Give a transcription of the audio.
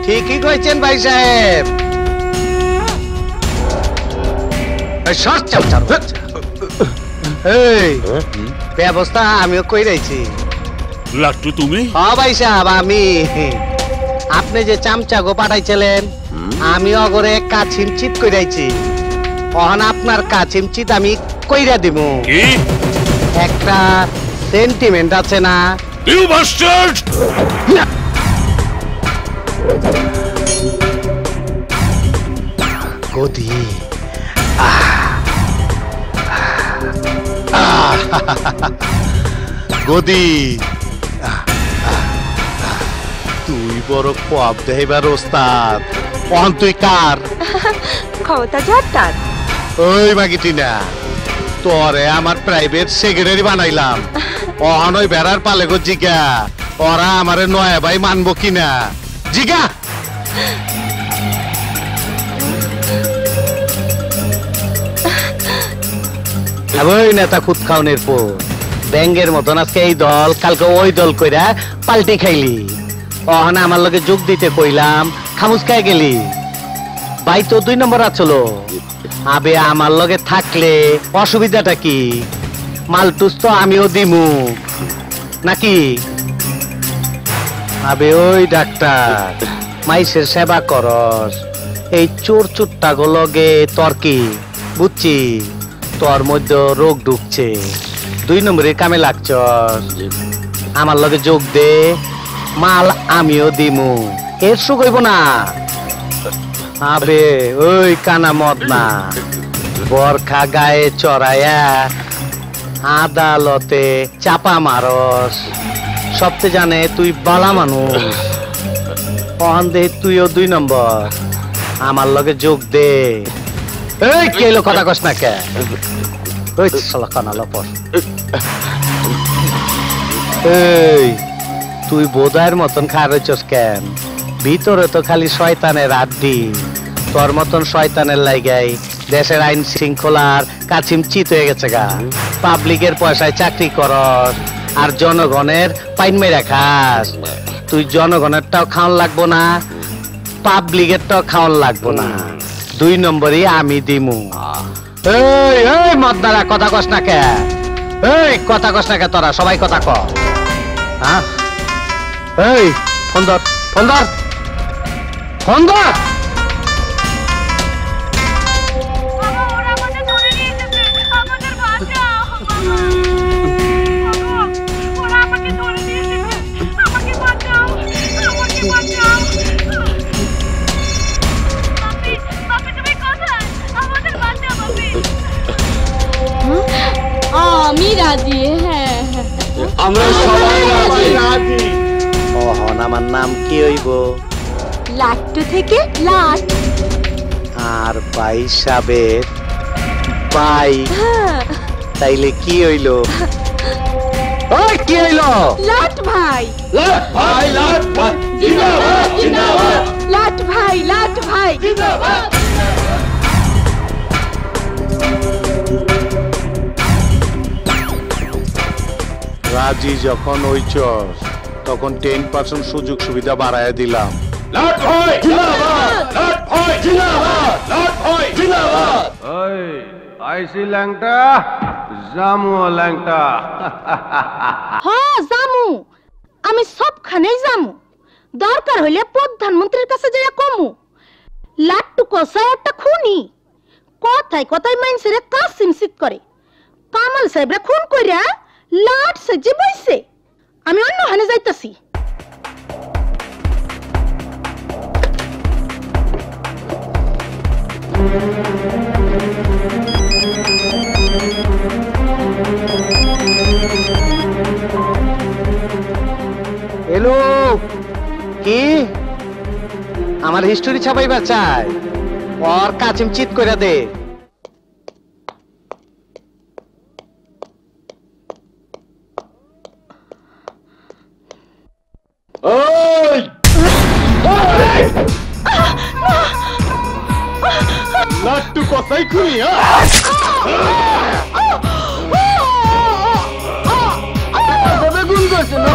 ঠিকই কইছেন ভাই সাহেব। এই ব্যবস্থা আমিও কইরাইছি। লাট্টু তুমি? হ্যাঁ ভাই সাহেব আমি। আপনি যে চামচা গো পাঠাইছিলেন আমি অগরে কাছিম চিত কইরাইছি। অহন আপনার কাছিম চিত আমি কইরা দিব। কি একটা সেন্টিমেন্ট আছে না? You bastard! গদি গদি তুই বড় কোয়াব দেবার ওস্তাদ। অহন তুই কার? ক্ষমতা যার। ওই মাগিটিনা তোরে আমার প্রাইভেট সেক্রেটারি বানাইলাম। অহন ওই বেড়ার পালে গো জিগা ওরা আমারে নয়া ভাই মানবো কিনা জিগা। ওই নেতা খুদ খাওনের পর ব্যাঙ্গের মতন আজকে এই দল কালকে ওই দল কইরা পাল্টি খাইলি। অহন আমার লগে যোগ দিতে কইলাম খামুসকায় গেলি। ভাই তো 2 নম্বর আছলো। আবে আমার লগে থাকলে অসুবিধাটা কি? মালটুস তো আমিও দিমু নাকি? আবে ওই ডাক্তার মাইসের সেবা করস, এই চোর চুট্টা গো লগে তোর কি বুঝছি? তোর মধ্যে রোগ ঢুকছে, 2 নম্বরের কামে লাগছস। আমার লগে যোগ দে, মাল আমিও দিমু, এর সুখ হইব না। আবে ওই কানা মদ না বরখা গায়ে চড়াইয়া আদালতে চাপা মারস। সবতে জানে তুই বালা মানুষ। অহন দে তুইও 2 নম্বর আমার লগে যোগ দে। এই কেলো কথা কস না কে? ওই শালা কানা লপস। এই তুই বোধায়ের মতন খারইছস কেন? ভিতরে তো খালি শয়তানের আড্ডি। তোর মতন শয়তানের লাইগাই দেশের আইন শৃঙ্খলার কাছিম চিত হয়ে গেছে গা। পাবলিকের পয়সায় চাকরি করস আর জনগণের পাইন মেরা খাস। তুই জনগণেরটাও খাওয়ান লাগবো না, পাবলিকেরটাও খাওয়ান লাগবো না। 2 নম্বরই আমি দিমু। এই এই মদদারা কথা কস না কে? এই কথা কস না কে? তোরা সবাই কথা ক। হ্যাঁ এই ফোন ধর, ফোন ধর, ফোন ধর। আমি রাজি। হ্যাঁ আমরা সবাই রাজি। ওহন আমার নাম কি হইব? লাট্টু থেকে লাট। আর ভাই সাহেবের ভাই তাইলে কি হইল? ওই কি হইল? লাট ভাই। লাট ভাই, লাট ভাই জিন্দাবাদ, জিন্দাবাদ। লাট ভাই, লাট ভাই জিন্দাবাদ। রাজি যখন হইছস তখন 10% সুযোগ সুবিধা বাড়ায় দিলাম। লাট ভাই জিন্দাবাদ, লাট ভাই জিন্দাবাদ, লাট ভাই জিন্দাবাদ। ওই আইসি ল্যাংটা, জামু ল্যাংটা। হ্যাঁ জামু, আমি সবখানেই জামু। দরকার হইলে প্রধানমন্ত্রীর কাছে যাইয়া কমু লাট্টু কষায় একটা খুনি। কথায় কথায় মানুষের কাসিম সিট করে। কামাল সাহেবরা খুন কইরা লাট সেজে বইছে। আমি অন্য হানে যাইতাছি। হ্যালো, কি আমার হিস্টোরি ছাপাইবার চাই? ওর কাছিম চিত কইরা দে। ওই লাট্টু কথাই খুনি। গুণ করছে না।